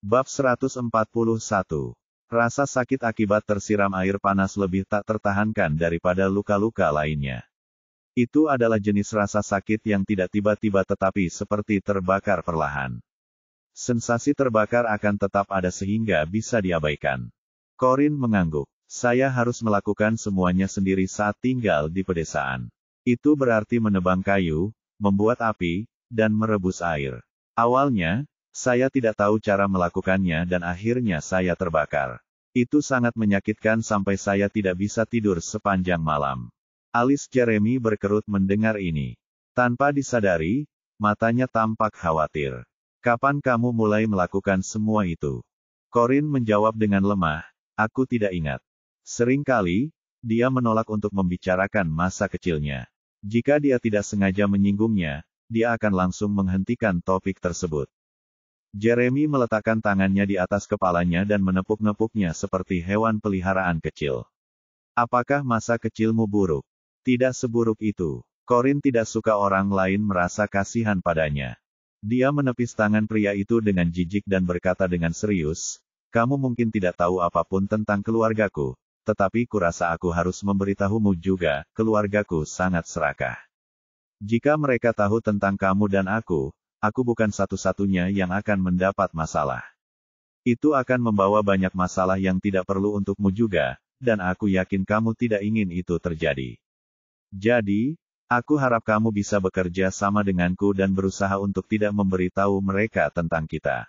Bab 141. Rasa sakit akibat tersiram air panas lebih tak tertahankan daripada luka-luka lainnya. Itu adalah jenis rasa sakit yang tidak tiba-tiba tetapi seperti terbakar perlahan. Sensasi terbakar akan tetap ada sehingga bisa diabaikan. Corin mengangguk. Saya harus melakukan semuanya sendiri saat tinggal di pedesaan. Itu berarti menebang kayu, membuat api, dan merebus air. Awalnya, saya tidak tahu cara melakukannya dan akhirnya saya terbakar. Itu sangat menyakitkan sampai saya tidak bisa tidur sepanjang malam. Alis Jeremy berkerut mendengar ini. Tanpa disadari, matanya tampak khawatir. Kapan kamu mulai melakukan semua itu? Corin menjawab dengan lemah, aku tidak ingat. Seringkali, dia menolak untuk membicarakan masa kecilnya. Jika dia tidak sengaja menyinggungnya, dia akan langsung menghentikan topik tersebut. Jeremy meletakkan tangannya di atas kepalanya dan menepuk-nepuknya seperti hewan peliharaan kecil. Apakah masa kecilmu buruk? Tidak seburuk itu. Corin tidak suka orang lain merasa kasihan padanya. Dia menepis tangan pria itu dengan jijik dan berkata dengan serius, kamu mungkin tidak tahu apapun tentang keluargaku, tetapi kurasa aku harus memberitahumu juga, keluargaku sangat serakah. Jika mereka tahu tentang kamu dan aku bukan satu-satunya yang akan mendapat masalah. Itu akan membawa banyak masalah yang tidak perlu untukmu juga, dan aku yakin kamu tidak ingin itu terjadi. Jadi, aku harap kamu bisa bekerja sama denganku dan berusaha untuk tidak memberitahu mereka tentang kita.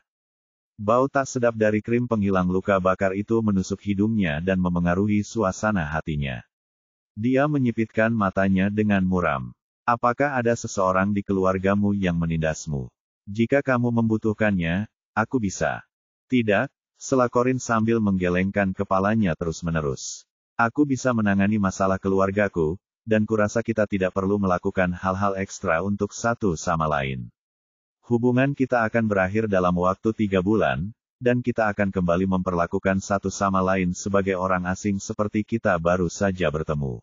Bau tak sedap dari krim penghilang luka bakar itu menusuk hidungnya dan memengaruhi suasana hatinya. Dia menyipitkan matanya dengan muram. Apakah ada seseorang di keluargamu yang menindasmu? Jika kamu membutuhkannya, aku bisa. Tidak, sela Corin sambil menggelengkan kepalanya terus-menerus. Aku bisa menangani masalah keluargaku, dan kurasa kita tidak perlu melakukan hal-hal ekstra untuk satu sama lain. Hubungan kita akan berakhir dalam waktu 3 bulan, dan kita akan kembali memperlakukan satu sama lain sebagai orang asing seperti kita baru saja bertemu.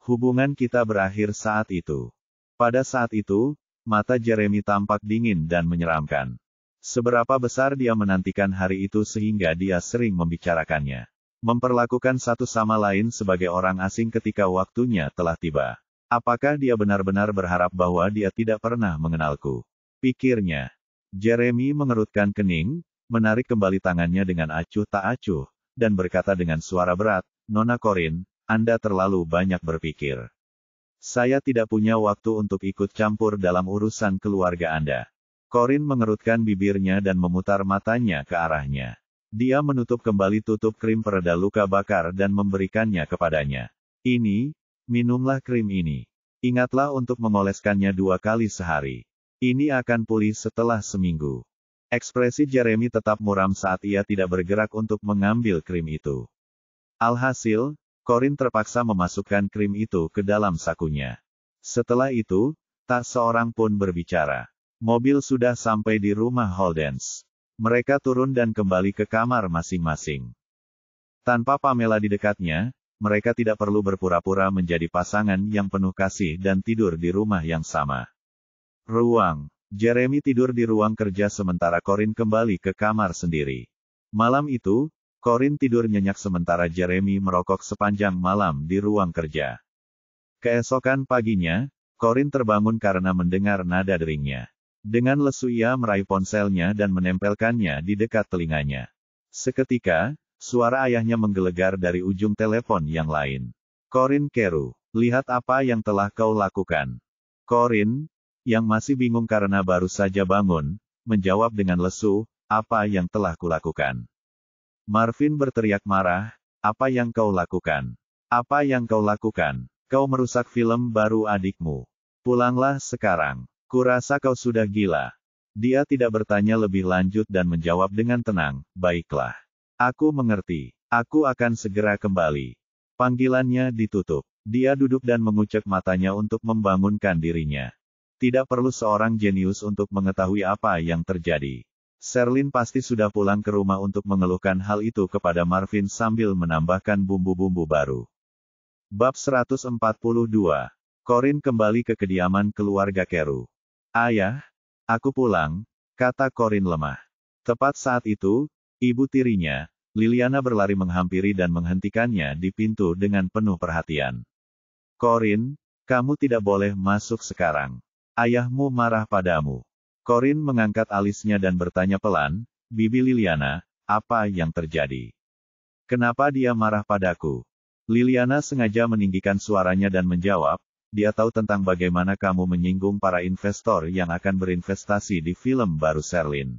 Hubungan kita berakhir saat itu. Pada saat itu, mata Jeremy tampak dingin dan menyeramkan. Seberapa besar dia menantikan hari itu sehingga dia sering membicarakannya. Memperlakukan satu sama lain sebagai orang asing ketika waktunya telah tiba. Apakah dia benar-benar berharap bahwa dia tidak pernah mengenalku? Pikirnya. Jeremy mengerutkan kening, menarik kembali tangannya dengan acuh tak acuh, dan berkata dengan suara berat, Nona Corin, Anda terlalu banyak berpikir. Saya tidak punya waktu untuk ikut campur dalam urusan keluarga Anda. Corin mengerutkan bibirnya dan memutar matanya ke arahnya. Dia menutup kembali tutup krim pereda luka bakar dan memberikannya kepadanya. Ini, minumlah krim ini. Ingatlah untuk mengoleskannya 2 kali sehari. Ini akan pulih setelah seminggu. Ekspresi Jeremy tetap muram saat ia tidak bergerak untuk mengambil krim itu. Alhasil, Corin terpaksa memasukkan krim itu ke dalam sakunya. Setelah itu, tak seorang pun berbicara. Mobil sudah sampai di rumah Holdens. Mereka turun dan kembali ke kamar masing-masing. Tanpa Pamela di dekatnya, mereka tidak perlu berpura-pura menjadi pasangan yang penuh kasih dan tidur di rumah yang sama. Ruang. Jeremy tidur di ruang kerja sementara Corin kembali ke kamar sendiri. Malam itu, Corin tidur nyenyak sementara Jeremy merokok sepanjang malam di ruang kerja. Keesokan paginya, Corin terbangun karena mendengar nada deringnya. Dengan lesu ia meraih ponselnya dan menempelkannya di dekat telinganya. Seketika, suara ayahnya menggelegar dari ujung telepon yang lain. Corin Keru, lihat apa yang telah kau lakukan. Corin, yang masih bingung karena baru saja bangun, menjawab dengan lesu, apa yang telah kulakukan. Marvin berteriak marah, apa yang kau lakukan? Apa yang kau lakukan? Kau merusak film baru adikmu. Pulanglah sekarang. Kurasa kau sudah gila. Dia tidak bertanya lebih lanjut dan menjawab dengan tenang, baiklah. Aku mengerti. Aku akan segera kembali. Panggilannya ditutup. Dia duduk dan mengucek matanya untuk membangunkan dirinya. Tidak perlu seorang jenius untuk mengetahui apa yang terjadi. Sherlyn pasti sudah pulang ke rumah untuk mengeluhkan hal itu kepada Marvin sambil menambahkan bumbu-bumbu baru. Bab 142. Corin kembali ke kediaman keluarga Keru. Ayah, aku pulang, kata Corin lemah. Tepat saat itu, ibu tirinya, Liliana berlari menghampiri dan menghentikannya di pintu dengan penuh perhatian. Corinne, kamu tidak boleh masuk sekarang. Ayahmu marah padamu. Corinne mengangkat alisnya dan bertanya pelan, Bibi Liliana, apa yang terjadi? Kenapa dia marah padaku? Liliana sengaja meninggikan suaranya dan menjawab, dia tahu tentang bagaimana kamu menyinggung para investor yang akan berinvestasi di film baru Sherlyn.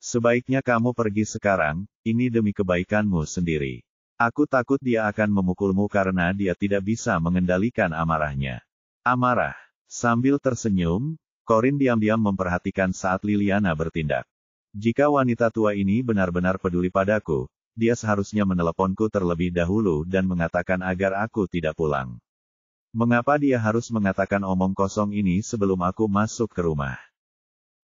Sebaiknya kamu pergi sekarang, ini demi kebaikanmu sendiri. Aku takut dia akan memukulmu karena dia tidak bisa mengendalikan amarahnya. Amarah. Sambil tersenyum, Corinne diam-diam memperhatikan saat Liliana bertindak. Jika wanita tua ini benar-benar peduli padaku, dia seharusnya meneleponku terlebih dahulu dan mengatakan agar aku tidak pulang. Mengapa dia harus mengatakan omong kosong ini sebelum aku masuk ke rumah?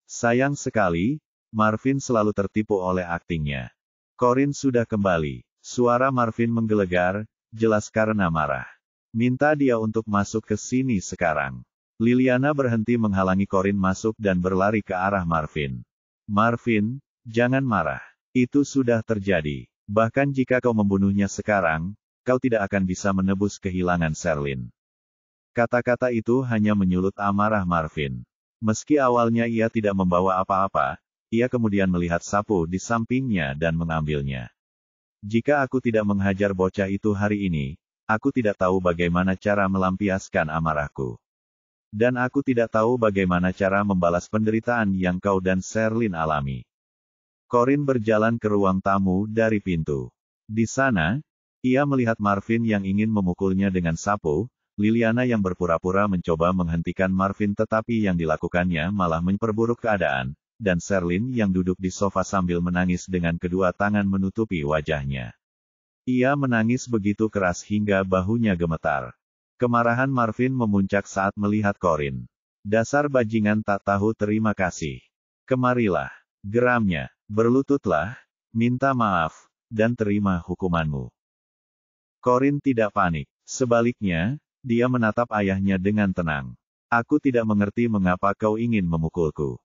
Sayang sekali, Marvin selalu tertipu oleh aktingnya. Corinne sudah kembali. Suara Marvin menggelegar, jelas karena marah. Minta dia untuk masuk ke sini sekarang. Liliana berhenti menghalangi Corinne masuk dan berlari ke arah Marvin. Marvin, jangan marah. Itu sudah terjadi. Bahkan jika kau membunuhnya sekarang, kau tidak akan bisa menebus kehilangan Sherlyn. Kata-kata itu hanya menyulut amarah Marvin. Meski awalnya ia tidak membawa apa-apa, ia kemudian melihat sapu di sampingnya dan mengambilnya. Jika aku tidak menghajar bocah itu hari ini, aku tidak tahu bagaimana cara melampiaskan amarahku. Dan aku tidak tahu bagaimana cara membalas penderitaan yang kau dan Sherlyn alami. Corinne berjalan ke ruang tamu dari pintu. Di sana, ia melihat Marvin yang ingin memukulnya dengan sapu, Liliana yang berpura-pura mencoba menghentikan Marvin tetapi yang dilakukannya malah memperburuk keadaan, dan Sherlyn yang duduk di sofa sambil menangis dengan kedua tangan menutupi wajahnya. Ia menangis begitu keras hingga bahunya gemetar. Kemarahan Marvin memuncak saat melihat Corinne. Dasar bajingan tak tahu terima kasih. Kemarilah, geramnya, berlututlah, minta maaf, dan terima hukumanmu. Corinne tidak panik. Sebaliknya, dia menatap ayahnya dengan tenang. Aku tidak mengerti mengapa kau ingin memukulku.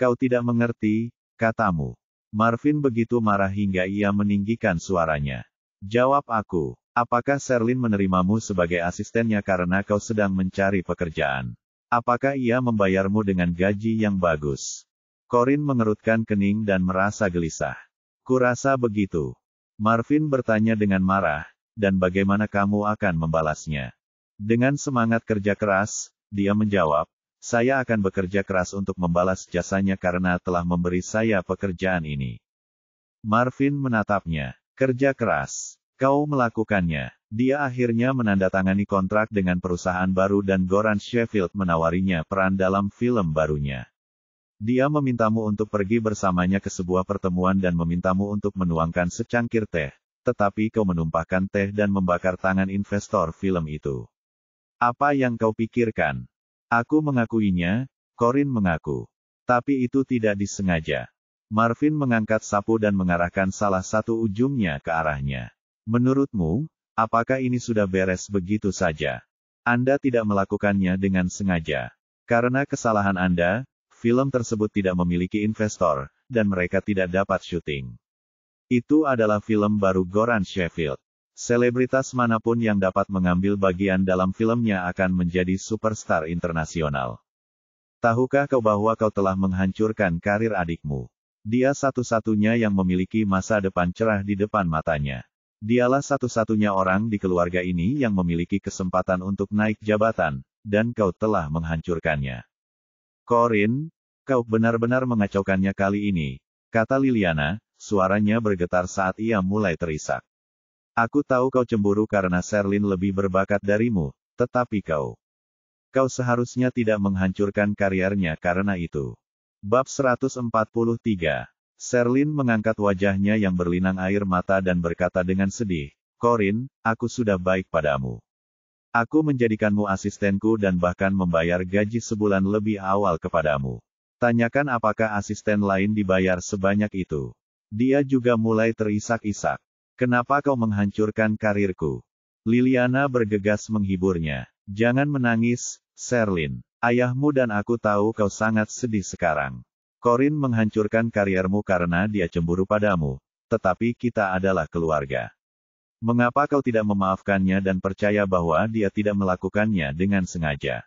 Kau tidak mengerti, katamu. Marvin begitu marah hingga ia meninggikan suaranya. Jawab aku, apakah Sherlyn menerimamu sebagai asistennya karena kau sedang mencari pekerjaan? Apakah ia membayarmu dengan gaji yang bagus? Corinne mengerutkan kening dan merasa gelisah. Kurasa begitu. Marvin bertanya dengan marah, dan bagaimana kamu akan membalasnya? Dengan semangat kerja keras, dia menjawab, saya akan bekerja keras untuk membalas jasanya karena telah memberi saya pekerjaan ini. Marvin menatapnya. Kerja keras. Kau melakukannya. Dia akhirnya menandatangani kontrak dengan perusahaan baru dan Goran Sheffield menawarinya peran dalam film barunya. Dia memintamu untuk pergi bersamanya ke sebuah pertemuan dan memintamu untuk menuangkan secangkir teh, tetapi kau menumpahkan teh dan membakar tangan investor film itu. Apa yang kau pikirkan? Aku mengakuinya, Corinne mengaku. Tapi itu tidak disengaja. Marvin mengangkat sapu dan mengarahkan salah satu ujungnya ke arahnya. Menurutmu, apakah ini sudah beres begitu saja? Anda tidak melakukannya dengan sengaja. Karena kesalahan Anda, film tersebut tidak memiliki investor, dan mereka tidak dapat syuting. Itu adalah film baru Goran Sheffield. Selebritas manapun yang dapat mengambil bagian dalam filmnya akan menjadi superstar internasional. Tahukah kau bahwa kau telah menghancurkan karir adikmu? Dia satu-satunya yang memiliki masa depan cerah di depan matanya. Dialah satu-satunya orang di keluarga ini yang memiliki kesempatan untuk naik jabatan, dan kau telah menghancurkannya. Corinne, kau benar-benar mengacaukannya kali ini, kata Liliana, suaranya bergetar saat ia mulai terisak. Aku tahu kau cemburu karena Sherlyn lebih berbakat darimu, tetapi kau seharusnya tidak menghancurkan karirnya karena itu. Bab 143. Sherlyn mengangkat wajahnya yang berlinang air mata dan berkata dengan sedih, Corinne, aku sudah baik padamu. Aku menjadikanmu asistenku dan bahkan membayar gaji sebulan lebih awal kepadamu. Tanyakan apakah asisten lain dibayar sebanyak itu. Dia juga mulai terisak-isak. Kenapa kau menghancurkan karirku? Liliana bergegas menghiburnya. Jangan menangis, Sherlyn. Ayahmu dan aku tahu kau sangat sedih sekarang. Corin menghancurkan kariermu karena dia cemburu padamu, tetapi kita adalah keluarga. Mengapa kau tidak memaafkannya dan percaya bahwa dia tidak melakukannya dengan sengaja?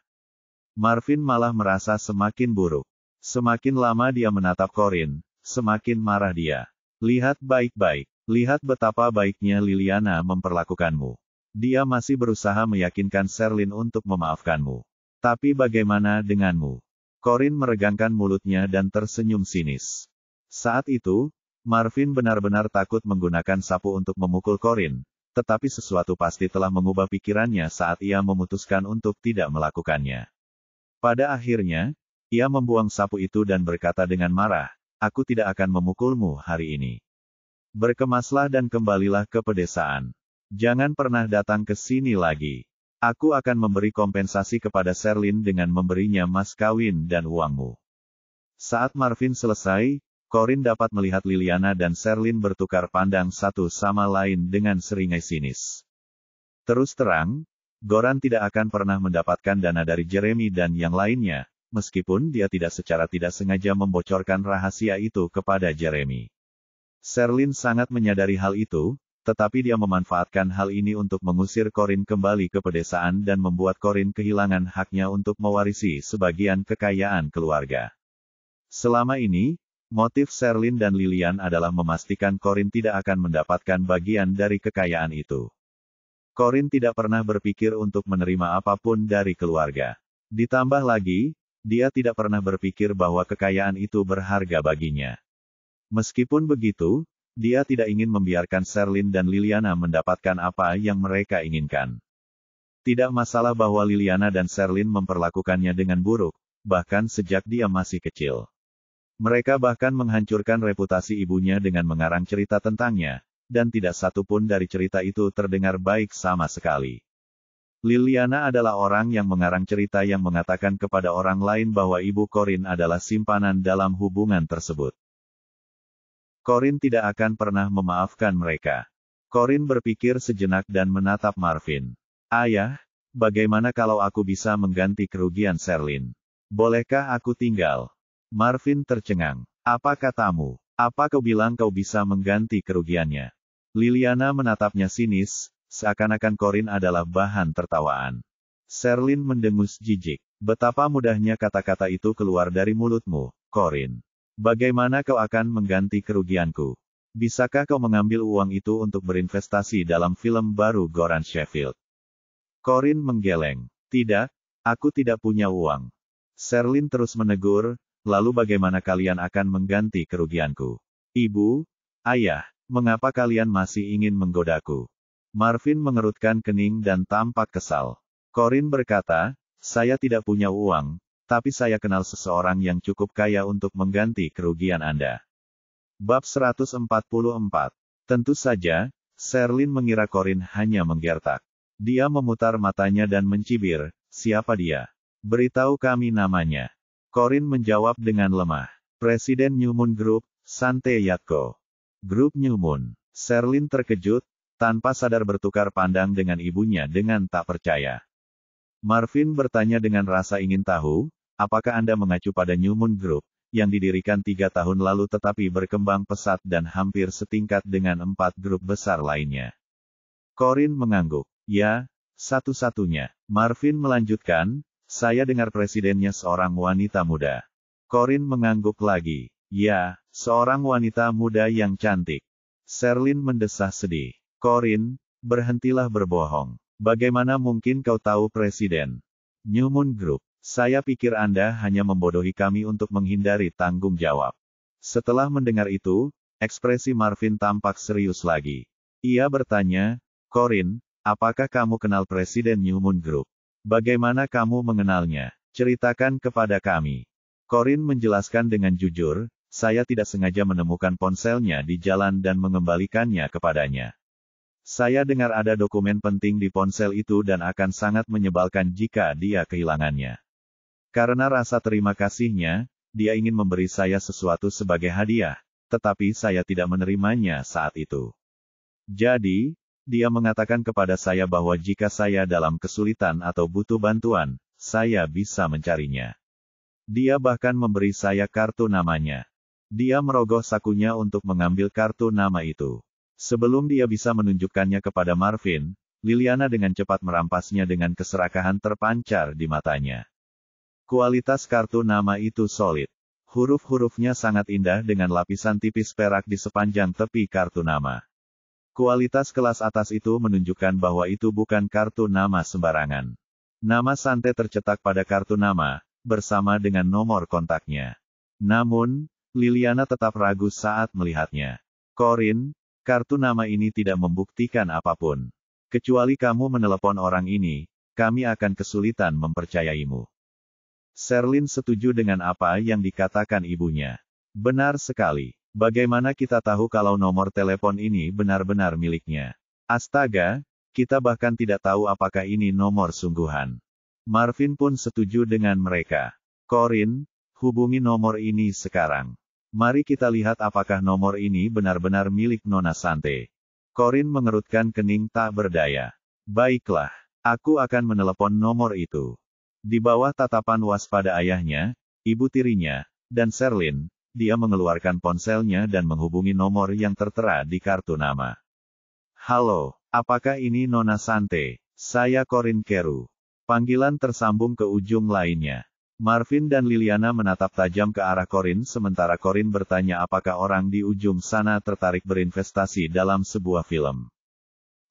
Marvin malah merasa semakin buruk. Semakin lama dia menatap Corin, semakin marah dia. Lihat baik-baik. Lihat betapa baiknya Liliana memperlakukanmu. Dia masih berusaha meyakinkan Sherlyn untuk memaafkanmu. Tapi bagaimana denganmu? Corin meregangkan mulutnya dan tersenyum sinis. Saat itu, Marvin benar-benar takut menggunakan sapu untuk memukul Corin, tetapi sesuatu pasti telah mengubah pikirannya saat ia memutuskan untuk tidak melakukannya. Pada akhirnya, ia membuang sapu itu dan berkata dengan marah, "Aku tidak akan memukulmu hari ini. Berkemaslah dan kembalilah ke pedesaan. Jangan pernah datang ke sini lagi. Aku akan memberi kompensasi kepada Sherlyn dengan memberinya mas kawin dan uangmu." Saat Marvin selesai, Corin dapat melihat Liliana dan Sherlyn bertukar pandang satu sama lain dengan seringai sinis. Terus terang, Goran tidak akan pernah mendapatkan dana dari Jeremy dan yang lainnya, meskipun dia tidak secara tidak sengaja membocorkan rahasia itu kepada Jeremy. Sherlyn sangat menyadari hal itu, tetapi dia memanfaatkan hal ini untuk mengusir Corin kembali ke pedesaan dan membuat Corin kehilangan haknya untuk mewarisi sebagian kekayaan keluarga. Selama ini, motif Sherlyn dan Lilian adalah memastikan Corin tidak akan mendapatkan bagian dari kekayaan itu. Corin tidak pernah berpikir untuk menerima apapun dari keluarga. Ditambah lagi, dia tidak pernah berpikir bahwa kekayaan itu berharga baginya. Meskipun begitu, dia tidak ingin membiarkan Sherlyn dan Liliana mendapatkan apa yang mereka inginkan. Tidak masalah bahwa Liliana dan Sherlyn memperlakukannya dengan buruk, bahkan sejak dia masih kecil. Mereka bahkan menghancurkan reputasi ibunya dengan mengarang cerita tentangnya, dan tidak satu pun dari cerita itu terdengar baik sama sekali. Liliana adalah orang yang mengarang cerita yang mengatakan kepada orang lain bahwa ibu Corin adalah simpanan dalam hubungan tersebut. Corin tidak akan pernah memaafkan mereka. Corin berpikir sejenak dan menatap Marvin. "Ayah, bagaimana kalau aku bisa mengganti kerugian Sherlyn? Bolehkah aku tinggal?" Marvin tercengang. "Apa katamu? Apa kau bilang kau bisa mengganti kerugiannya?" Liliana menatapnya sinis, seakan-akan Corin adalah bahan tertawaan. Sherlyn mendengus jijik. "Betapa mudahnya kata-kata itu keluar dari mulutmu, Corin. Bagaimana kau akan mengganti kerugianku? Bisakah kau mengambil uang itu untuk berinvestasi dalam film baru Goran Sheffield?" Corin menggeleng. "Tidak, aku tidak punya uang." Sherlyn terus menegur, "Lalu bagaimana kalian akan mengganti kerugianku? Ibu, ayah, mengapa kalian masih ingin menggodaku?" Marvin mengerutkan kening dan tampak kesal. Corin berkata, "Saya tidak punya uang, tapi saya kenal seseorang yang cukup kaya untuk mengganti kerugian Anda." Bab 144. Tentu saja, Sherlyn mengira Corin hanya menggertak. Dia memutar matanya dan mencibir, "Siapa dia? Beritahu kami namanya." Corin menjawab dengan lemah. "Presiden New Moon Group, Sante Yatko." "Grup New Moon." Sherlyn terkejut, tanpa sadar bertukar pandang dengan ibunya dengan tak percaya. Marvin bertanya dengan rasa ingin tahu, "Apakah Anda mengacu pada New Moon Group, yang didirikan 3 tahun lalu tetapi berkembang pesat dan hampir setingkat dengan 4 grup besar lainnya?" Corin mengangguk. "Ya, satu-satunya." Marvin melanjutkan, "Saya dengar presidennya seorang wanita muda." Corin mengangguk lagi. "Ya, seorang wanita muda yang cantik." Sherlyn mendesah sedih. "Corin, berhentilah berbohong. Bagaimana mungkin kau tahu presiden New Moon Group? Saya pikir Anda hanya membodohi kami untuk menghindari tanggung jawab." Setelah mendengar itu, ekspresi Marvin tampak serius lagi. Ia bertanya, "Corin, apakah kamu kenal presiden New Moon Group? Bagaimana kamu mengenalnya? Ceritakan kepada kami." Corin menjelaskan dengan jujur, "Saya tidak sengaja menemukan ponselnya di jalan dan mengembalikannya kepadanya. Saya dengar ada dokumen penting di ponsel itu dan akan sangat menyebalkan jika dia kehilangannya. Karena rasa terima kasihnya, dia ingin memberi saya sesuatu sebagai hadiah, tetapi saya tidak menerimanya saat itu. Jadi, dia mengatakan kepada saya bahwa jika saya dalam kesulitan atau butuh bantuan, saya bisa mencarinya." Dia bahkan memberi saya kartu namanya. Dia merogoh sakunya untuk mengambil kartu nama itu. Sebelum dia bisa menunjukkannya kepada Marvin, Liliana dengan cepat merampasnya dengan keserakahan terpancar di matanya. Kualitas kartu nama itu solid. Huruf-hurufnya sangat indah dengan lapisan tipis perak di sepanjang tepi kartu nama. Kualitas kelas atas itu menunjukkan bahwa itu bukan kartu nama sembarangan. Nama Sante tercetak pada kartu nama, bersama dengan nomor kontaknya. Namun, Liliana tetap ragu saat melihatnya. Corin, kartu nama ini tidak membuktikan apapun. Kecuali kamu menelepon orang ini, kami akan kesulitan mempercayaimu. Sherlyn setuju dengan apa yang dikatakan ibunya. Benar sekali. Bagaimana kita tahu kalau nomor telepon ini benar-benar miliknya? Astaga, kita bahkan tidak tahu apakah ini nomor sungguhan. Marvin pun setuju dengan mereka. Corin, hubungi nomor ini sekarang. Mari kita lihat apakah nomor ini benar-benar milik Nona Sante. Corin mengerutkan kening tak berdaya. Baiklah, aku akan menelepon nomor itu. Di bawah tatapan waspada ayahnya, ibu tirinya, dan Sherlyn, dia mengeluarkan ponselnya dan menghubungi nomor yang tertera di kartu nama. Halo, apakah ini Nona Sante? Saya Corin Keru. Panggilan tersambung ke ujung lainnya. Marvin dan Liliana menatap tajam ke arah Corin sementara Corin bertanya apakah orang di ujung sana tertarik berinvestasi dalam sebuah film.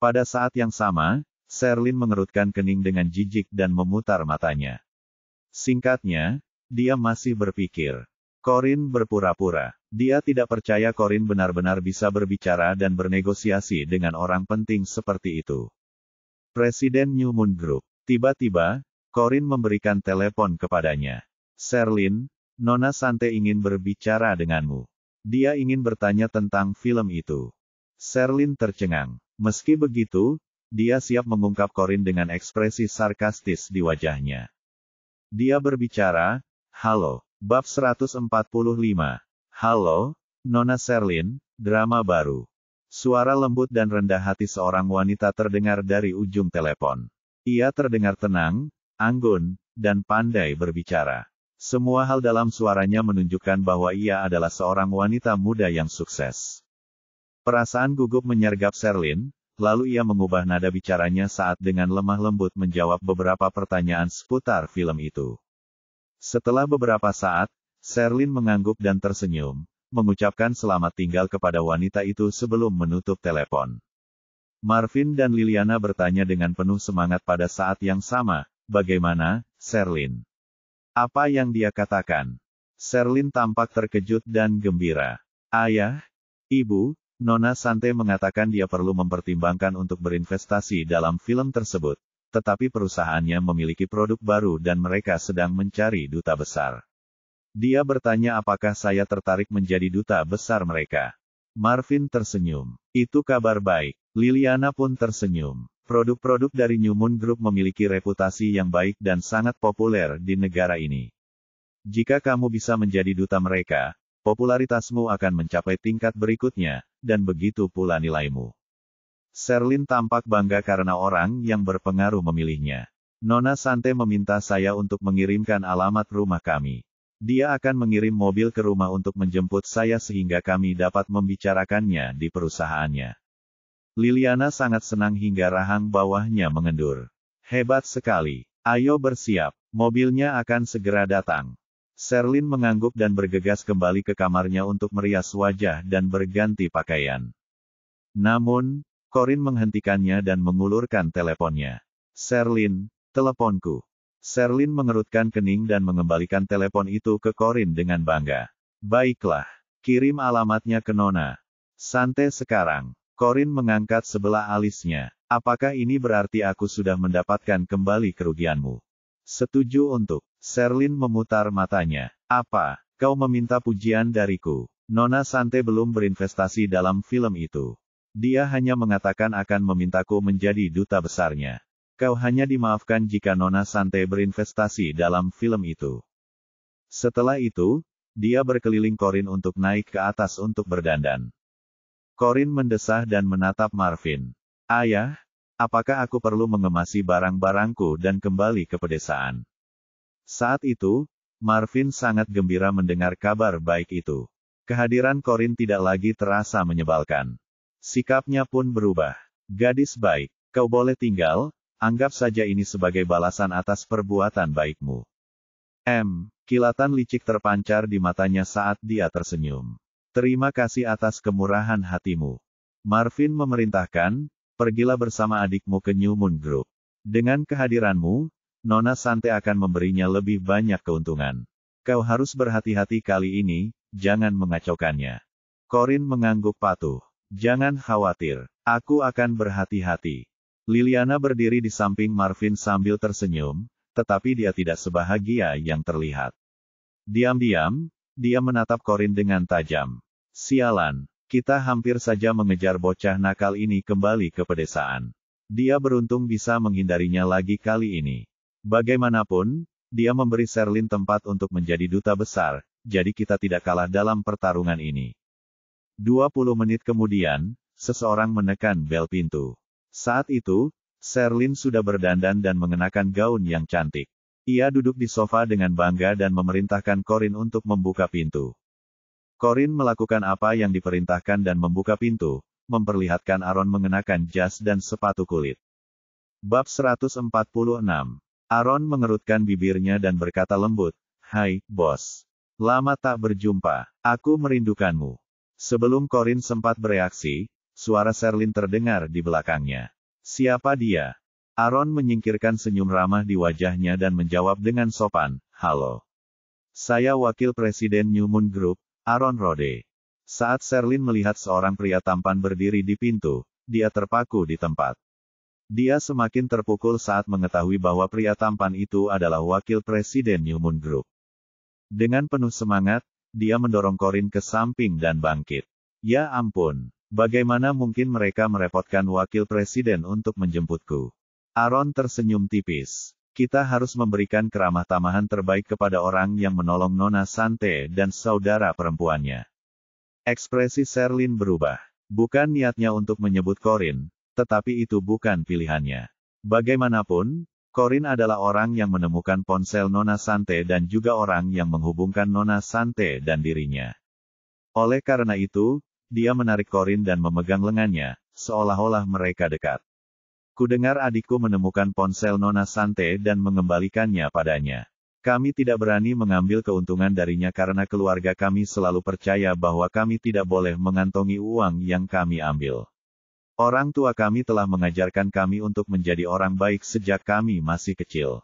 Pada saat yang sama, Sherlyn mengerutkan kening dengan jijik dan memutar matanya. Singkatnya, dia masih berpikir. Corin berpura-pura. Dia tidak percaya Corin benar-benar bisa berbicara dan bernegosiasi dengan orang penting seperti itu. Presiden New Moon Group. Tiba-tiba, Corin memberikan telepon kepadanya. Sherlyn, Nona Sante ingin berbicara denganmu. Dia ingin bertanya tentang film itu. Sherlyn tercengang. Meski begitu, dia siap mengungkap Corin dengan ekspresi sarkastis di wajahnya. Dia berbicara, halo, bab 145. Halo, Nona Sherlyn, drama baru. Suara lembut dan rendah hati seorang wanita terdengar dari ujung telepon. Ia terdengar tenang, anggun, dan pandai berbicara. Semua hal dalam suaranya menunjukkan bahwa ia adalah seorang wanita muda yang sukses. Perasaan gugup menyergap Sherlyn, lalu ia mengubah nada bicaranya saat dengan lemah lembut menjawab beberapa pertanyaan seputar film itu. Setelah beberapa saat, Sherlyn mengangguk dan tersenyum, mengucapkan selamat tinggal kepada wanita itu sebelum menutup telepon. Marvin dan Liliana bertanya dengan penuh semangat pada saat yang sama, bagaimana, Sherlyn? Apa yang dia katakan? Sherlyn tampak terkejut dan gembira. Ayah, Ibu, Nona Sante mengatakan dia perlu mempertimbangkan untuk berinvestasi dalam film tersebut, tetapi perusahaannya memiliki produk baru dan mereka sedang mencari duta besar. Dia bertanya apakah saya tertarik menjadi duta besar mereka. Marvin tersenyum. Itu kabar baik. Liliana pun tersenyum. Produk-produk dari New Moon Group memiliki reputasi yang baik dan sangat populer di negara ini. Jika kamu bisa menjadi duta mereka, popularitasmu akan mencapai tingkat berikutnya, dan begitu pula nilaimu. Sherlyn tampak bangga karena orang yang berpengaruh memilihnya. Nona Sante meminta saya untuk mengirimkan alamat rumah kami. Dia akan mengirim mobil ke rumah untuk menjemput saya sehingga kami dapat membicarakannya di perusahaannya. Liliana sangat senang hingga rahang bawahnya mengendur. Hebat sekali. Ayo bersiap, mobilnya akan segera datang. Sherlyn mengangguk dan bergegas kembali ke kamarnya untuk merias wajah dan berganti pakaian. Namun, Corin menghentikannya dan mengulurkan teleponnya. Sherlyn, teleponku. Sherlyn mengerutkan kening dan mengembalikan telepon itu ke Corin dengan bangga. Baiklah, kirim alamatnya ke Nona Sante sekarang. Corin mengangkat sebelah alisnya. Apakah ini berarti aku sudah mendapatkan kembali kerugianmu? Setuju untuk. Sherlyn memutar matanya. Apa, kau meminta pujian dariku? Nona Sante belum berinvestasi dalam film itu. Dia hanya mengatakan akan memintaku menjadi duta besarnya. Kau hanya dimaafkan jika Nona Sante berinvestasi dalam film itu. Setelah itu, dia berkeliling Corin untuk naik ke atas untuk berdandan. Corin mendesah dan menatap Marvin. Ayah, apakah aku perlu mengemasi barang-barangku dan kembali ke pedesaan? Saat itu, Marvin sangat gembira mendengar kabar baik itu. Kehadiran Corin tidak lagi terasa menyebalkan. Sikapnya pun berubah. Gadis baik, kau boleh tinggal, anggap saja ini sebagai balasan atas perbuatan baikmu. Kilatan licik terpancar di matanya saat dia tersenyum. Terima kasih atas kemurahan hatimu. Marvin memerintahkan, pergilah bersama adikmu ke New Moon Group. Dengan kehadiranmu, Nona Sante akan memberinya lebih banyak keuntungan. Kau harus berhati-hati kali ini, jangan mengacaukannya. Corin mengangguk patuh. Jangan khawatir, aku akan berhati-hati. Liliana berdiri di samping Marvin sambil tersenyum, tetapi dia tidak sebahagia yang terlihat. Diam-diam, dia menatap Corin dengan tajam. Sialan, kita hampir saja mengejar bocah nakal ini kembali ke pedesaan. Dia beruntung bisa menghindarinya lagi kali ini. Bagaimanapun, dia memberi Sherlyn tempat untuk menjadi duta besar, jadi kita tidak kalah dalam pertarungan ini. 20 menit kemudian, seseorang menekan bel pintu. Saat itu, Sherlyn sudah berdandan dan mengenakan gaun yang cantik. Ia duduk di sofa dengan bangga dan memerintahkan Corin untuk membuka pintu. Corin melakukan apa yang diperintahkan dan membuka pintu, memperlihatkan Aaron mengenakan jas dan sepatu kulit. Bab 146. Aaron mengerutkan bibirnya dan berkata lembut, "Hai, bos. Lama tak berjumpa. Aku merindukanmu." Sebelum Corin sempat bereaksi, suara Sherlyn terdengar di belakangnya. "Siapa dia?" Aaron menyingkirkan senyum ramah di wajahnya dan menjawab dengan sopan, "Halo. Saya Wakil Presiden New Moon Group, Aaron Rode." Saat Sherlyn melihat seorang pria tampan berdiri di pintu, dia terpaku di tempat. Dia semakin terpukul saat mengetahui bahwa pria tampan itu adalah Wakil Presiden New Moon Group. Dengan penuh semangat, dia mendorong Corin ke samping dan bangkit. "Ya ampun, bagaimana mungkin mereka merepotkan Wakil Presiden untuk menjemputku?" Aaron tersenyum tipis. "Kita harus memberikan keramah tamahan terbaik kepada orang yang menolong Nona Sante dan saudara perempuannya." Ekspresi Sherlyn berubah. Bukan niatnya untuk menyebut Corin, tetapi itu bukan pilihannya. Bagaimanapun, Corin adalah orang yang menemukan ponsel Nona Sante dan juga orang yang menghubungkan Nona Sante dan dirinya. Oleh karena itu, dia menarik Corin dan memegang lengannya, seolah-olah mereka dekat. "Kudengar adikku menemukan ponsel Nona Sante dan mengembalikannya padanya. Kami tidak berani mengambil keuntungan darinya karena keluarga kami selalu percaya bahwa kami tidak boleh mengantongi uang yang kami ambil. Orang tua kami telah mengajarkan kami untuk menjadi orang baik sejak kami masih kecil.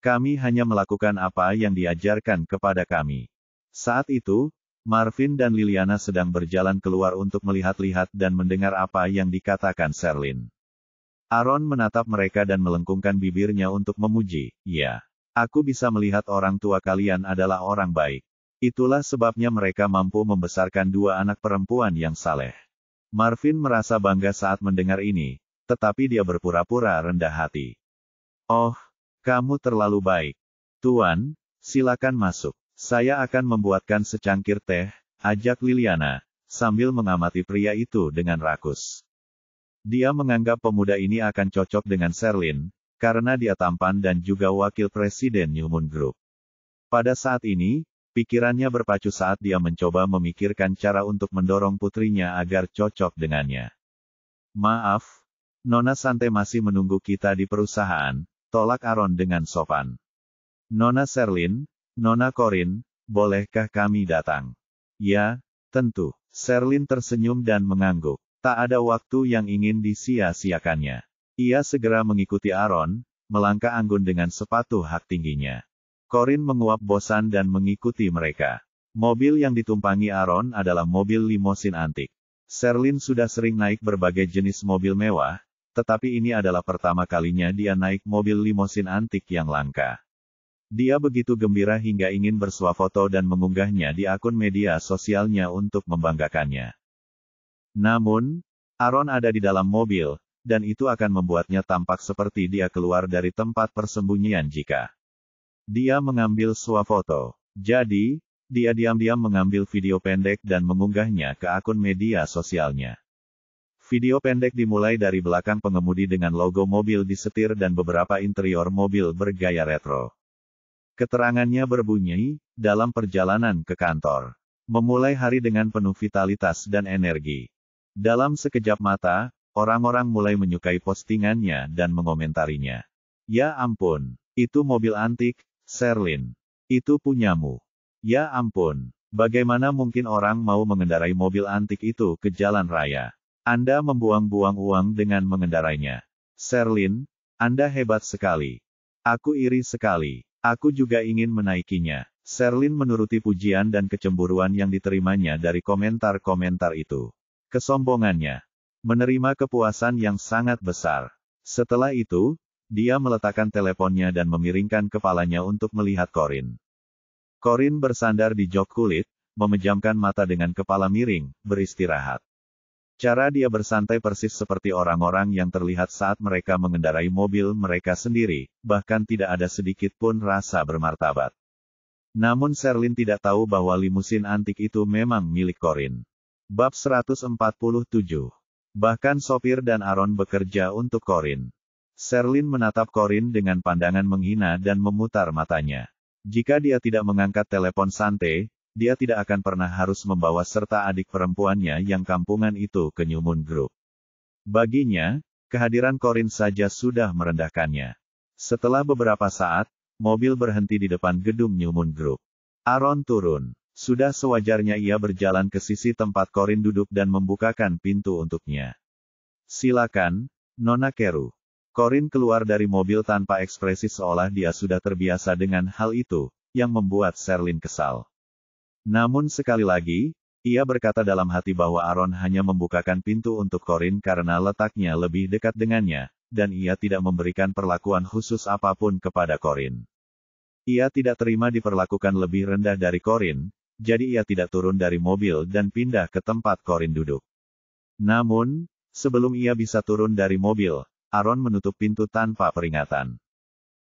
Kami hanya melakukan apa yang diajarkan kepada kami." Saat itu, Marvin dan Liliana sedang berjalan keluar untuk melihat-lihat dan mendengar apa yang dikatakan Sherlyn. Aaron menatap mereka dan melengkungkan bibirnya untuk memuji, "Ya, aku bisa melihat orang tua kalian adalah orang baik. Itulah sebabnya mereka mampu membesarkan dua anak perempuan yang saleh." Marvin merasa bangga saat mendengar ini, tetapi dia berpura-pura rendah hati. "Oh, kamu terlalu baik. Tuan, silakan masuk. Saya akan membuatkan secangkir teh," ajak Liliana, sambil mengamati pria itu dengan rakus. Dia menganggap pemuda ini akan cocok dengan Sherlyn, karena dia tampan dan juga wakil presiden New Moon Group. Pada saat ini, pikirannya berpacu saat dia mencoba memikirkan cara untuk mendorong putrinya agar cocok dengannya. "Maaf, Nona Sante masih menunggu kita di perusahaan," tolak Aaron dengan sopan. "Nona Sherlyn, Nona Corin, bolehkah kami datang?" "Ya, tentu." Sherlyn tersenyum dan mengangguk. Tak ada waktu yang ingin disia-siakannya. Ia segera mengikuti Aaron, melangkah anggun dengan sepatu hak tingginya. Corin menguap bosan dan mengikuti mereka. Mobil yang ditumpangi Aaron adalah mobil limosin antik. Sherlyn sudah sering naik berbagai jenis mobil mewah, tetapi ini adalah pertama kalinya dia naik mobil limosin antik yang langka. Dia begitu gembira hingga ingin bersuah foto dan mengunggahnya di akun media sosialnya untuk membanggakannya. Namun, Aaron ada di dalam mobil, dan itu akan membuatnya tampak seperti dia keluar dari tempat persembunyian jika dia mengambil swafoto. Jadi, dia diam-diam mengambil video pendek dan mengunggahnya ke akun media sosialnya. Video pendek dimulai dari belakang pengemudi dengan logo mobil disetir dan beberapa interior mobil bergaya retro. Keterangannya berbunyi, dalam perjalanan ke kantor. Memulai hari dengan penuh vitalitas dan energi. Dalam sekejap mata, orang-orang mulai menyukai postingannya dan mengomentarinya. Ya ampun, itu mobil antik, Sherlyn. Itu punyamu. Ya ampun, bagaimana mungkin orang mau mengendarai mobil antik itu ke jalan raya? Anda membuang-buang uang dengan mengendarainya. Sherlyn, Anda hebat sekali. Aku iri sekali. Aku juga ingin menaikinya. Sherlyn menuruti pujian dan kecemburuan yang diterimanya dari komentar-komentar itu. Kesombongannya. Menerima kepuasan yang sangat besar. Setelah itu, dia meletakkan teleponnya dan memiringkan kepalanya untuk melihat Corinne. Corinne bersandar di jok kulit, memejamkan mata dengan kepala miring, beristirahat. Cara dia bersantai persis seperti orang-orang yang terlihat saat mereka mengendarai mobil mereka sendiri, bahkan tidak ada sedikit pun rasa bermartabat. Namun Sherlyn tidak tahu bahwa limusin antik itu memang milik Corinne. Bab 147. Bahkan sopir dan Aaron bekerja untuk Corinne. Sherlyn menatap Corinne dengan pandangan menghina dan memutar matanya. Jika dia tidak mengangkat telepon santai, dia tidak akan pernah harus membawa serta adik perempuannya yang kampungan itu ke New Moon Group. Baginya, kehadiran Corinne saja sudah merendahkannya. Setelah beberapa saat, mobil berhenti di depan gedung New Moon Group. Aaron turun. Sudah sewajarnya ia berjalan ke sisi tempat Corinne duduk dan membukakan pintu untuknya. Silakan, Nona Keru. Corinne keluar dari mobil tanpa ekspresi seolah dia sudah terbiasa dengan hal itu, yang membuat Sherlyn kesal. Namun sekali lagi, ia berkata dalam hati bahwa Aaron hanya membukakan pintu untuk Corinne karena letaknya lebih dekat dengannya, dan ia tidak memberikan perlakuan khusus apapun kepada Corinne. Ia tidak terima diperlakukan lebih rendah dari Corinne, jadi ia tidak turun dari mobil dan pindah ke tempat Corinne duduk. Namun, sebelum ia bisa turun dari mobil, Aaron menutup pintu tanpa peringatan.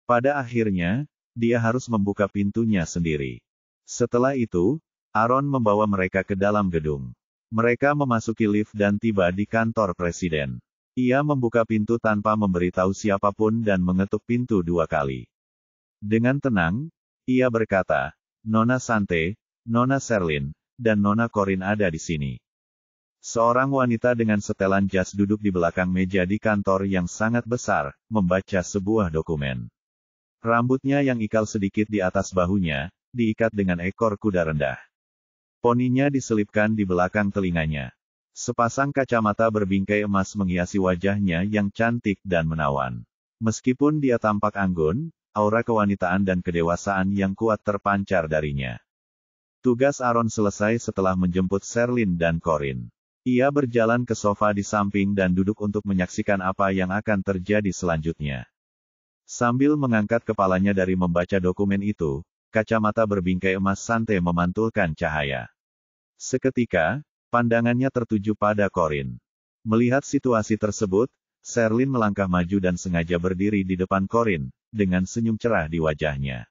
Pada akhirnya, dia harus membuka pintunya sendiri. Setelah itu, Aaron membawa mereka ke dalam gedung. Mereka memasuki lift dan tiba di kantor presiden. Ia membuka pintu tanpa memberitahu siapapun dan mengetuk pintu 2 kali. Dengan tenang, ia berkata, Nona Sante, Nona Sherlyn, dan Nona Corinne ada di sini. Seorang wanita dengan setelan jas duduk di belakang meja di kantor yang sangat besar, membaca sebuah dokumen. Rambutnya yang ikal sedikit di atas bahunya, diikat dengan ekor kuda rendah. Poninya diselipkan di belakang telinganya. Sepasang kacamata berbingkai emas menghiasi wajahnya yang cantik dan menawan. Meskipun dia tampak anggun, aura kewanitaan dan kedewasaan yang kuat terpancar darinya. Tugas Aaron selesai setelah menjemput Sherlyn dan Corinne. Ia berjalan ke sofa di samping dan duduk untuk menyaksikan apa yang akan terjadi selanjutnya. Sambil mengangkat kepalanya dari membaca dokumen itu, kacamata berbingkai emas Sante memantulkan cahaya. Seketika, pandangannya tertuju pada Corinne. Melihat situasi tersebut, Sherlyn melangkah maju dan sengaja berdiri di depan Corinne, dengan senyum cerah di wajahnya.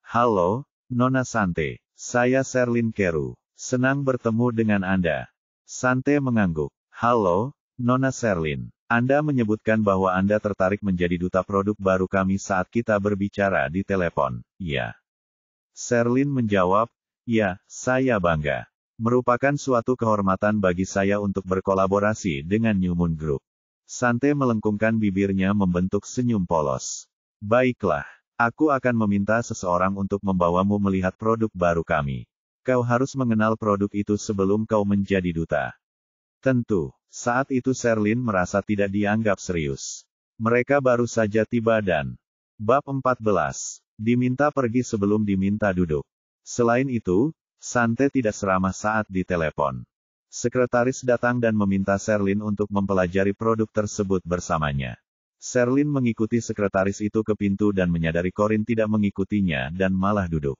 Halo, Nona Sante. Saya Sherlyn Keru. Senang bertemu dengan Anda. Sante mengangguk. Halo, Nona Sherlyn. Anda menyebutkan bahwa Anda tertarik menjadi duta produk baru kami saat kita berbicara di telepon, ya? Sherlyn menjawab, ya, saya bangga. Merupakan suatu kehormatan bagi saya untuk berkolaborasi dengan New Moon Group. Sante melengkungkan bibirnya membentuk senyum polos. Baiklah, aku akan meminta seseorang untuk membawamu melihat produk baru kami. Kau harus mengenal produk itu sebelum kau menjadi duta. Tentu, saat itu Sherlyn merasa tidak dianggap serius. Mereka baru saja tiba dan Bab 14. Diminta pergi sebelum diminta duduk. Selain itu, Sante tidak seramah saat ditelepon. Sekretaris datang dan meminta Sherlyn untuk mempelajari produk tersebut bersamanya. Sherlyn mengikuti sekretaris itu ke pintu dan menyadari Corinne tidak mengikutinya dan malah duduk.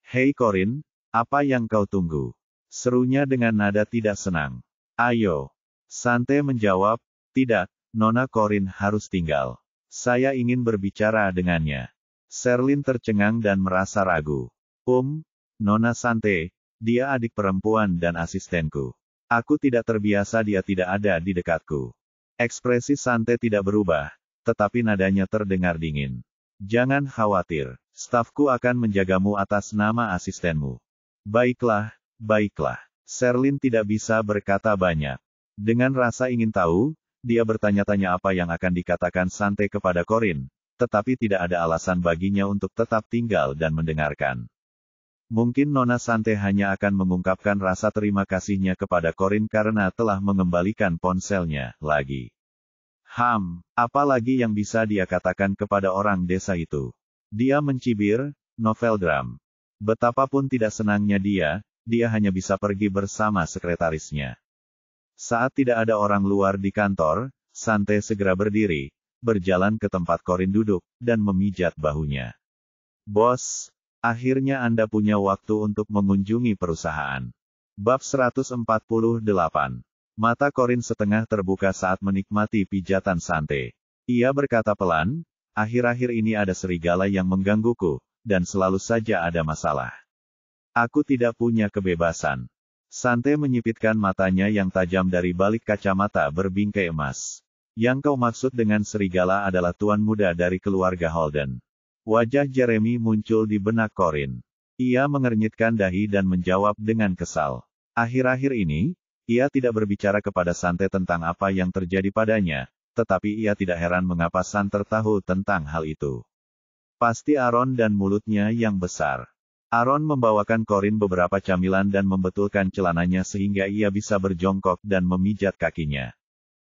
Hei Corinne, apa yang kau tunggu? Serunya dengan nada tidak senang. Ayo. Sante menjawab, tidak, Nona Corinne harus tinggal. Saya ingin berbicara dengannya. Sherlyn tercengang dan merasa ragu. Nona Sante, dia adik perempuan dan asistenku. Aku tidak terbiasa dia tidak ada di dekatku. Ekspresi Sante tidak berubah, tetapi nadanya terdengar dingin. Jangan khawatir, Stafku akan menjagamu atas nama asistenmu. Baiklah, baiklah. Sherlyn tidak bisa berkata banyak. Dengan rasa ingin tahu, dia bertanya-tanya apa yang akan dikatakan Sante kepada Corin, tetapi tidak ada alasan baginya untuk tetap tinggal dan mendengarkan. Mungkin Nona Sante hanya akan mengungkapkan rasa terima kasihnya kepada Corin karena telah mengembalikan ponselnya lagi. Apa lagi yang bisa dia katakan kepada orang desa itu? Dia mencibir, Noveldram. Betapapun tidak senangnya dia hanya bisa pergi bersama sekretarisnya. Saat tidak ada orang luar di kantor, Sante segera berdiri, berjalan ke tempat Corin duduk, dan memijat bahunya. Bos, akhirnya Anda punya waktu untuk mengunjungi perusahaan. Bab 148. Mata Corin setengah terbuka saat menikmati pijatan Sante. Ia berkata pelan, akhir-akhir ini ada serigala yang menggangguku, dan selalu saja ada masalah. Aku tidak punya kebebasan. Sante menyipitkan matanya yang tajam dari balik kacamata berbingkai emas. Yang kau maksud dengan serigala adalah tuan muda dari keluarga Holden. Wajah Jeremy muncul di benak Corin. Ia mengernyitkan dahi dan menjawab dengan kesal. Akhir-akhir ini, ia tidak berbicara kepada Sante tentang apa yang terjadi padanya, tetapi ia tidak heran mengapa Sante tahu tentang hal itu. Pasti Aaron dan mulutnya yang besar. Aaron membawakan Corin beberapa camilan dan membetulkan celananya sehingga ia bisa berjongkok dan memijat kakinya.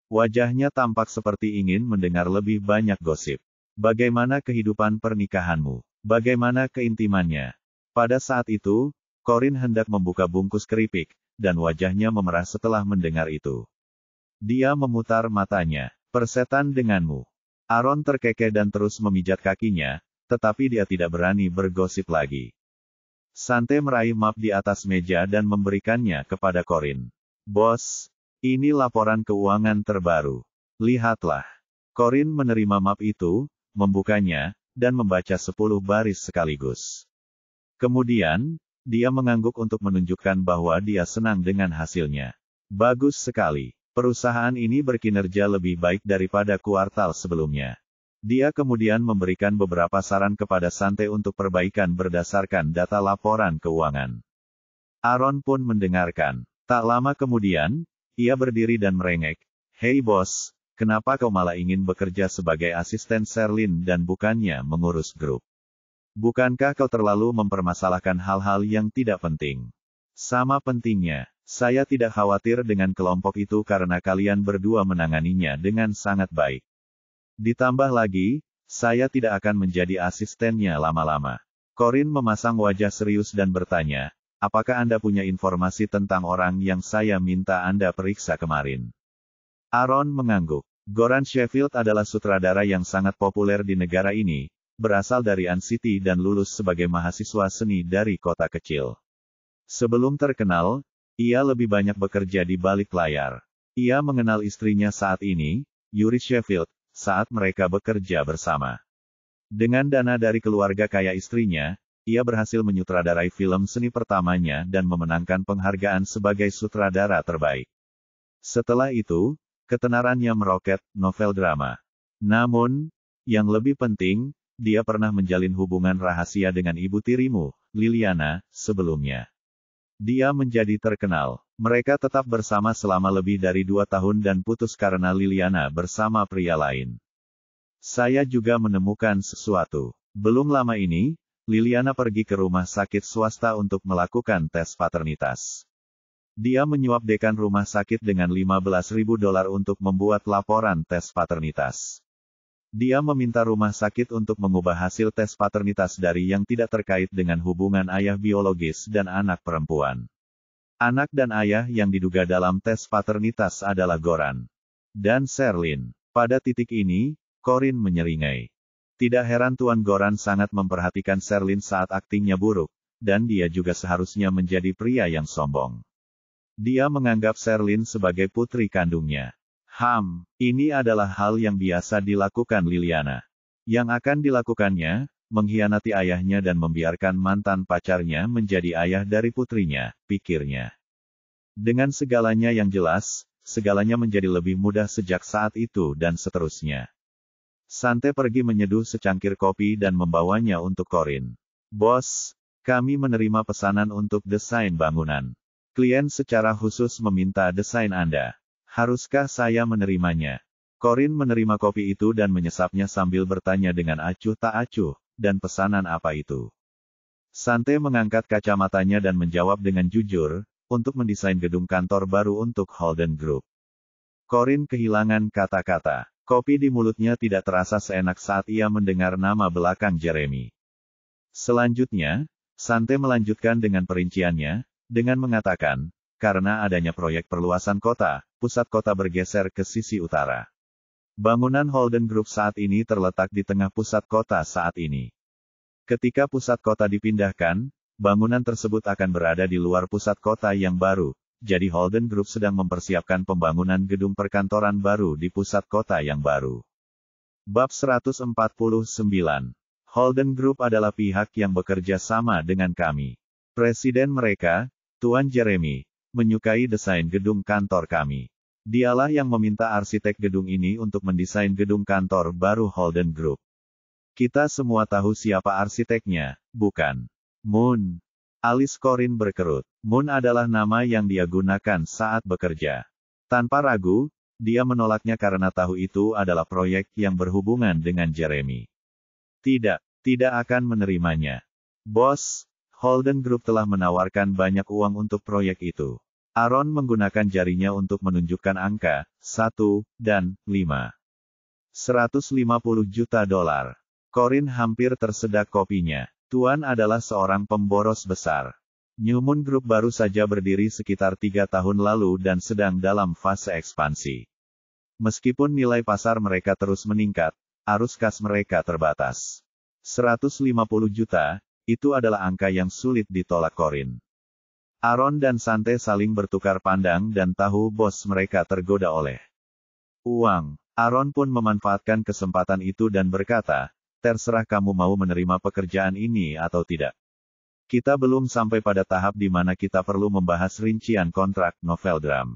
Wajahnya tampak seperti ingin mendengar lebih banyak gosip. Bagaimana kehidupan pernikahanmu? Bagaimana keintimannya? Pada saat itu, Corin hendak membuka bungkus keripik, dan wajahnya memerah setelah mendengar itu. Dia memutar matanya. Persetan denganmu. Aaron terkekeh dan terus memijat kakinya, tetapi dia tidak berani bergosip lagi. Sante meraih map di atas meja dan memberikannya kepada Corin. Bos, ini laporan keuangan terbaru. Lihatlah. Corin menerima map itu, membukanya, dan membaca 10 baris sekaligus. Kemudian, dia mengangguk untuk menunjukkan bahwa dia senang dengan hasilnya. Bagus sekali. Perusahaan ini berkinerja lebih baik daripada kuartal sebelumnya. Dia kemudian memberikan beberapa saran kepada Sante untuk perbaikan berdasarkan data laporan keuangan. Aaron pun mendengarkan. Tak lama kemudian, ia berdiri dan merengek. Hei bos, kenapa kau malah ingin bekerja sebagai asisten Sherlyn dan bukannya mengurus grup? Bukankah kau terlalu mempermasalahkan hal-hal yang tidak penting? Sama pentingnya, saya tidak khawatir dengan kelompok itu karena kalian berdua menanganinya dengan sangat baik. Ditambah lagi, saya tidak akan menjadi asistennya lama-lama. Corin memasang wajah serius dan bertanya, apakah Anda punya informasi tentang orang yang saya minta Anda periksa kemarin? Aaron mengangguk. Goran Sheffield adalah sutradara yang sangat populer di negara ini, berasal dari An City dan lulus sebagai mahasiswa seni dari kota kecil. Sebelum terkenal, ia lebih banyak bekerja di balik layar. Ia mengenal istrinya saat ini, Yuri Sheffield, saat mereka bekerja bersama. Dengan dana dari keluarga kaya istrinya, ia berhasil menyutradarai film seni pertamanya dan memenangkan penghargaan sebagai sutradara terbaik. Setelah itu, ketenarannya meroket, novel drama. Namun, yang lebih penting, dia pernah menjalin hubungan rahasia dengan ibu tirimu, Liliana, sebelumnya. Dia menjadi terkenal. Mereka tetap bersama selama lebih dari 2 tahun dan putus karena Liliana bersama pria lain. Saya juga menemukan sesuatu. Belum lama ini, Liliana pergi ke rumah sakit swasta untuk melakukan tes paternitas. Dia menyuap dekan rumah sakit dengan $15.000 untuk membuat laporan tes paternitas. Dia meminta rumah sakit untuk mengubah hasil tes paternitas dari yang tidak terkait dengan hubungan ayah biologis dan anak perempuan. Anak dan ayah yang diduga dalam tes paternitas adalah Goran dan Sherlyn. Pada titik ini, Corin menyeringai. Tidak heran Tuan Goran sangat memperhatikan Sherlyn saat aktingnya buruk, dan dia juga seharusnya menjadi pria yang sombong. Dia menganggap Sherlyn sebagai putri kandungnya. Ini adalah hal yang biasa dilakukan Liliana. Yang akan dilakukannya, mengkhianati ayahnya dan membiarkan mantan pacarnya menjadi ayah dari putrinya, pikirnya. Dengan segalanya yang jelas, segalanya menjadi lebih mudah sejak saat itu dan seterusnya. Sante pergi menyeduh secangkir kopi dan membawanya untuk Corin. Bos, kami menerima pesanan untuk desain bangunan. Klien secara khusus meminta desain Anda. Haruskah saya menerimanya? Corin menerima kopi itu dan menyesapnya sambil bertanya dengan acuh tak acuh, dan pesanan apa itu? Sante mengangkat kacamatanya dan menjawab dengan jujur, untuk mendesain gedung kantor baru untuk Holden Group. Corin kehilangan kata-kata. Kopi di mulutnya tidak terasa seenak saat ia mendengar nama belakang Jeremy. Selanjutnya, Sante melanjutkan dengan perinciannya, dengan mengatakan, karena adanya proyek perluasan kota, pusat kota bergeser ke sisi utara. Bangunan Holden Group saat ini terletak di tengah pusat kota saat ini. Ketika pusat kota dipindahkan, bangunan tersebut akan berada di luar pusat kota yang baru. Jadi Holden Group sedang mempersiapkan pembangunan gedung perkantoran baru di pusat kota yang baru. Bab 149. Holden Group adalah pihak yang bekerja sama dengan kami. Presiden mereka, Tuan Jeremy, menyukai desain gedung kantor kami. Dialah yang meminta arsitek gedung ini untuk mendesain gedung kantor baru Holden Group. Kita semua tahu siapa arsiteknya, bukan? Moon. Alis Corin berkerut. Moon adalah nama yang dia gunakan saat bekerja. Tanpa ragu, dia menolaknya karena tahu itu adalah proyek yang berhubungan dengan Jeremy. Tidak akan menerimanya. Bos, Holden Group telah menawarkan banyak uang untuk proyek itu. Aaron menggunakan jarinya untuk menunjukkan angka, 1, dan 5. $150 juta. Corin hampir tersedak kopinya. Tuan adalah seorang pemboros besar. Newmoon Group baru saja berdiri sekitar 3 tahun lalu dan sedang dalam fase ekspansi. Meskipun nilai pasar mereka terus meningkat, arus kas mereka terbatas. 150 juta, itu adalah angka yang sulit ditolak Corin. Aaron dan Sante saling bertukar pandang dan tahu bos mereka tergoda oleh uang. Aaron pun memanfaatkan kesempatan itu dan berkata, terserah kamu mau menerima pekerjaan ini atau tidak. Kita belum sampai pada tahap di mana kita perlu membahas rincian kontrak novel dram.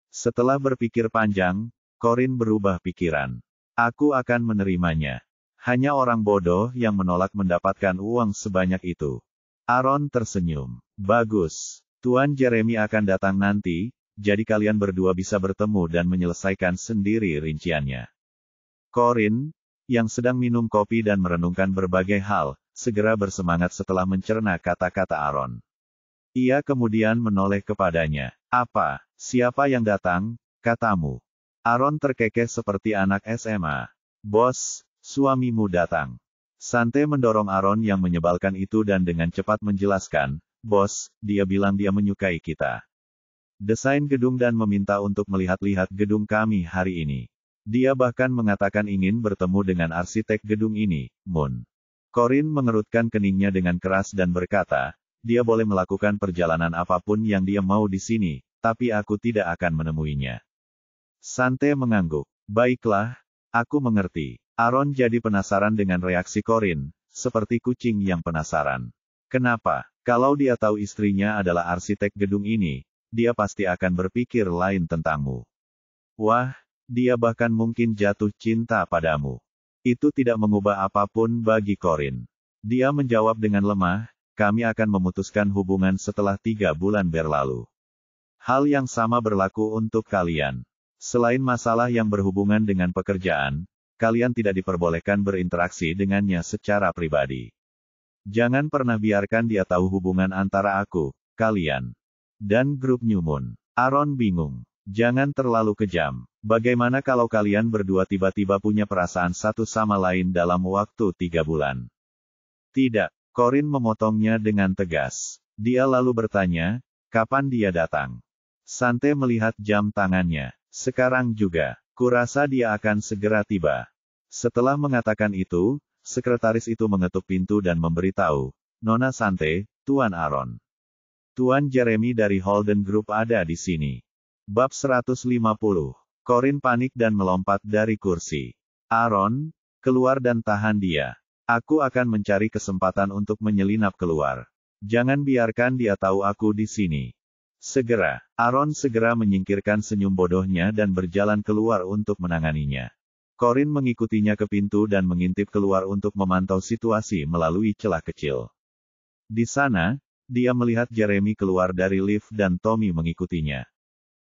Setelah berpikir panjang, Corin berubah pikiran. Aku akan menerimanya. Hanya orang bodoh yang menolak mendapatkan uang sebanyak itu. Aaron tersenyum. Bagus. Tuan Jeremy akan datang nanti, jadi kalian berdua bisa bertemu dan menyelesaikan sendiri rinciannya. Corin, yang sedang minum kopi dan merenungkan berbagai hal, segera bersemangat setelah mencerna kata-kata Aaron. Ia kemudian menoleh kepadanya. Apa? Siapa yang datang? Katamu. Aaron terkekeh seperti anak SMA. Bos, suamimu datang. Sante mendorong Aaron yang menyebalkan itu dan dengan cepat menjelaskan, bos, dia bilang dia menyukai kita. Desain gedung dan meminta untuk melihat-lihat gedung kami hari ini. Dia bahkan mengatakan ingin bertemu dengan arsitek gedung ini, Moon. Corin mengerutkan keningnya dengan keras dan berkata, dia boleh melakukan perjalanan apapun yang dia mau di sini, tapi aku tidak akan menemuinya. Sante mengangguk. Baiklah, aku mengerti. Aaron jadi penasaran dengan reaksi Corin, seperti kucing yang penasaran. Kenapa? Kalau dia tahu istrinya adalah arsitek gedung ini, dia pasti akan berpikir lain tentangmu. Wah, dia bahkan mungkin jatuh cinta padamu. Itu tidak mengubah apapun bagi Corin. Dia menjawab dengan lemah, kami akan memutuskan hubungan setelah 3 bulan berlalu. Hal yang sama berlaku untuk kalian. Selain masalah yang berhubungan dengan pekerjaan, kalian tidak diperbolehkan berinteraksi dengannya secara pribadi. Jangan pernah biarkan dia tahu hubungan antara aku, kalian, dan grup Newmoon. Aaron bingung. Jangan terlalu kejam. Bagaimana kalau kalian berdua tiba-tiba punya perasaan satu sama lain dalam waktu 3 bulan? Tidak. Corin memotongnya dengan tegas. Dia lalu bertanya, kapan dia datang? Sante melihat jam tangannya. Sekarang juga. Kurasa dia akan segera tiba. Setelah mengatakan itu, sekretaris itu mengetuk pintu dan memberitahu, Nona Sante, Tuan Aaron. Tuan Jeremy dari Holden Group ada di sini. Bab 150. Corin panik dan melompat dari kursi. Aaron, keluar dan tahan dia. Aku akan mencari kesempatan untuk menyelinap keluar. Jangan biarkan dia tahu aku di sini. Segera. Aaron segera menyingkirkan senyum bodohnya dan berjalan keluar untuk menanganinya. Corin mengikutinya ke pintu dan mengintip keluar untuk memantau situasi melalui celah kecil. Di sana, dia melihat Jeremy keluar dari lift dan Tommy mengikutinya.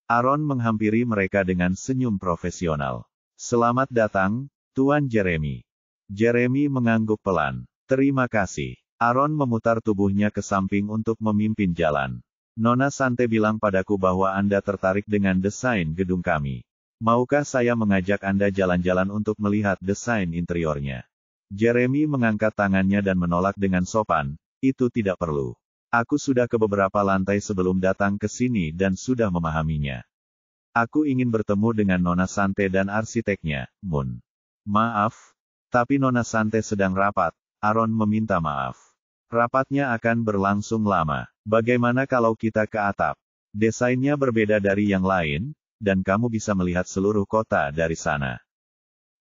Aaron menghampiri mereka dengan senyum profesional. "Selamat datang, Tuan Jeremy." Jeremy mengangguk pelan. "Terima kasih." Aaron memutar tubuhnya ke samping untuk memimpin jalan. "Nona Sante bilang padaku bahwa Anda tertarik dengan desain gedung kami. Maukah saya mengajak Anda jalan-jalan untuk melihat desain interiornya?" Jeremy mengangkat tangannya dan menolak dengan sopan, "Itu tidak perlu. Aku sudah ke beberapa lantai sebelum datang ke sini dan sudah memahaminya. Aku ingin bertemu dengan Nona Sante dan arsiteknya, Moon." "Maaf, tapi Nona Sante sedang rapat." Aaron meminta maaf. "Rapatnya akan berlangsung lama. Bagaimana kalau kita ke atap? Desainnya berbeda dari yang lain, dan kamu bisa melihat seluruh kota dari sana."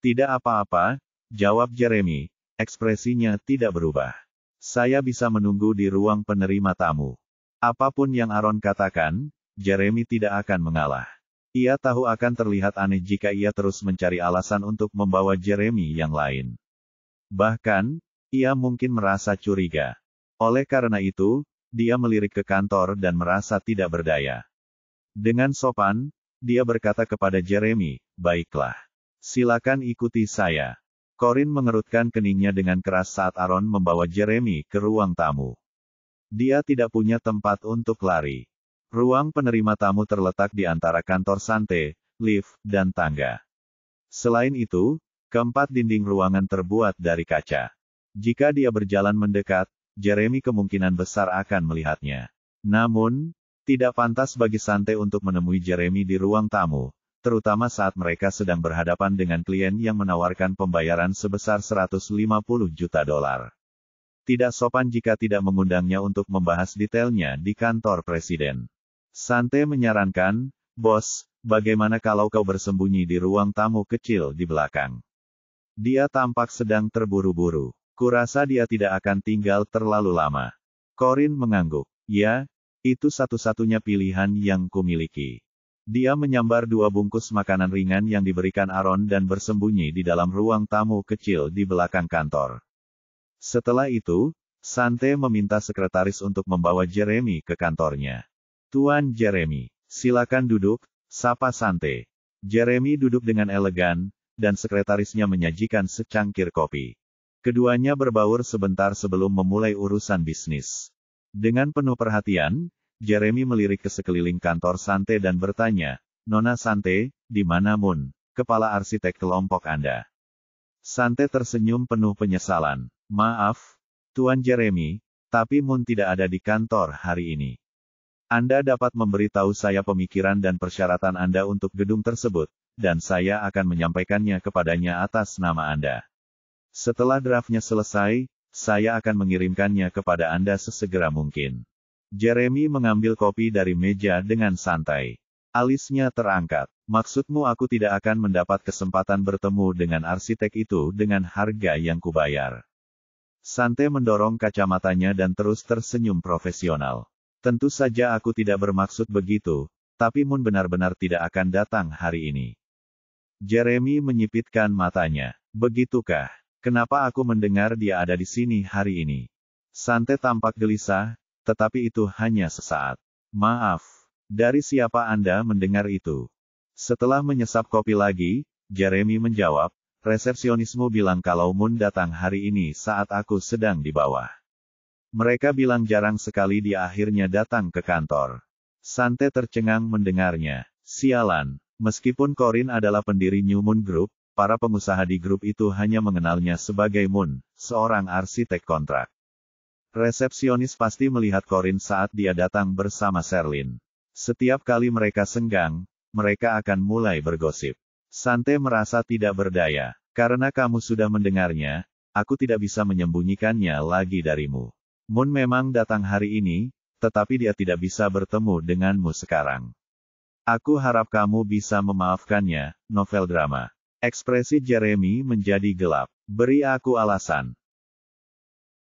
"Tidak apa-apa," jawab Jeremy, ekspresinya tidak berubah. "Saya bisa menunggu di ruang penerima tamu." Apapun yang Aaron katakan, Jeremy tidak akan mengalah. Ia tahu akan terlihat aneh jika ia terus mencari alasan untuk membawa Jeremy yang lain. Bahkan, ia mungkin merasa curiga. Oleh karena itu, dia melirik ke kantor dan merasa tidak berdaya. Dengan sopan, dia berkata kepada Jeremy, "Baiklah. Silakan ikuti saya." Corin mengerutkan keningnya dengan keras saat Aaron membawa Jeremy ke ruang tamu. Dia tidak punya tempat untuk lari. Ruang penerima tamu terletak di antara kantor Sante, lift, dan tangga. Selain itu, keempat dinding ruangan terbuat dari kaca. Jika dia berjalan mendekat, Jeremy kemungkinan besar akan melihatnya. Namun, tidak pantas bagi Sante untuk menemui Jeremy di ruang tamu, terutama saat mereka sedang berhadapan dengan klien yang menawarkan pembayaran sebesar $150 juta. Tidak sopan jika tidak mengundangnya untuk membahas detailnya di kantor presiden. Sante menyarankan, "Bos, bagaimana kalau kau bersembunyi di ruang tamu kecil di belakang? Dia tampak sedang terburu-buru. Kurasa dia tidak akan tinggal terlalu lama." Corin mengangguk. "Ya, itu satu-satunya pilihan yang kumiliki." Dia menyambar 2 bungkus makanan ringan yang diberikan Aaron dan bersembunyi di dalam ruang tamu kecil di belakang kantor. Setelah itu, Sante meminta sekretaris untuk membawa Jeremy ke kantornya. "Tuan Jeremy, silakan duduk," sapa Sante. Jeremy duduk dengan elegan, dan sekretarisnya menyajikan secangkir kopi. Keduanya berbaur sebentar sebelum memulai urusan bisnis. Dengan penuh perhatian, Jeremy melirik ke sekeliling kantor Sante dan bertanya, "Nona Sante, di mana Moon, kepala arsitek kelompok Anda?" Sante tersenyum penuh penyesalan. "Maaf, Tuan Jeremy, tapi Moon tidak ada di kantor hari ini. Anda dapat memberitahu saya pemikiran dan persyaratan Anda untuk gedung tersebut, dan saya akan menyampaikannya kepadanya atas nama Anda. Setelah draftnya selesai, saya akan mengirimkannya kepada Anda sesegera mungkin." Jeremy mengambil kopi dari meja dengan santai. Alisnya terangkat. "Maksudmu aku tidak akan mendapat kesempatan bertemu dengan arsitek itu dengan harga yang kubayar?" Sante mendorong kacamatanya dan terus tersenyum profesional. "Tentu saja aku tidak bermaksud begitu, tapi Moon benar-benar tidak akan datang hari ini." Jeremy menyipitkan matanya. "Begitukah? Kenapa aku mendengar dia ada di sini hari ini?" Sante tampak gelisah, tetapi itu hanya sesaat. "Maaf, dari siapa Anda mendengar itu?" Setelah menyesap kopi lagi, Jeremy menjawab, "Resepsionismu bilang kalau Moon datang hari ini saat aku sedang di bawah. Mereka bilang jarang sekali dia akhirnya datang ke kantor." Sante tercengang mendengarnya. Sialan, meskipun Corin adalah pendiri New Moon Group, para pengusaha di grup itu hanya mengenalnya sebagai Moon, seorang arsitek kontrak. Resepsionis pasti melihat Corin saat dia datang bersama Sherlyn. Setiap kali mereka senggang, mereka akan mulai bergosip. Sante merasa tidak berdaya. "Karena kamu sudah mendengarnya, aku tidak bisa menyembunyikannya lagi darimu. Moon memang datang hari ini, tetapi dia tidak bisa bertemu denganmu sekarang. Aku harap kamu bisa memaafkannya." Novel drama. Ekspresi Jeremy menjadi gelap. "Beri aku alasan."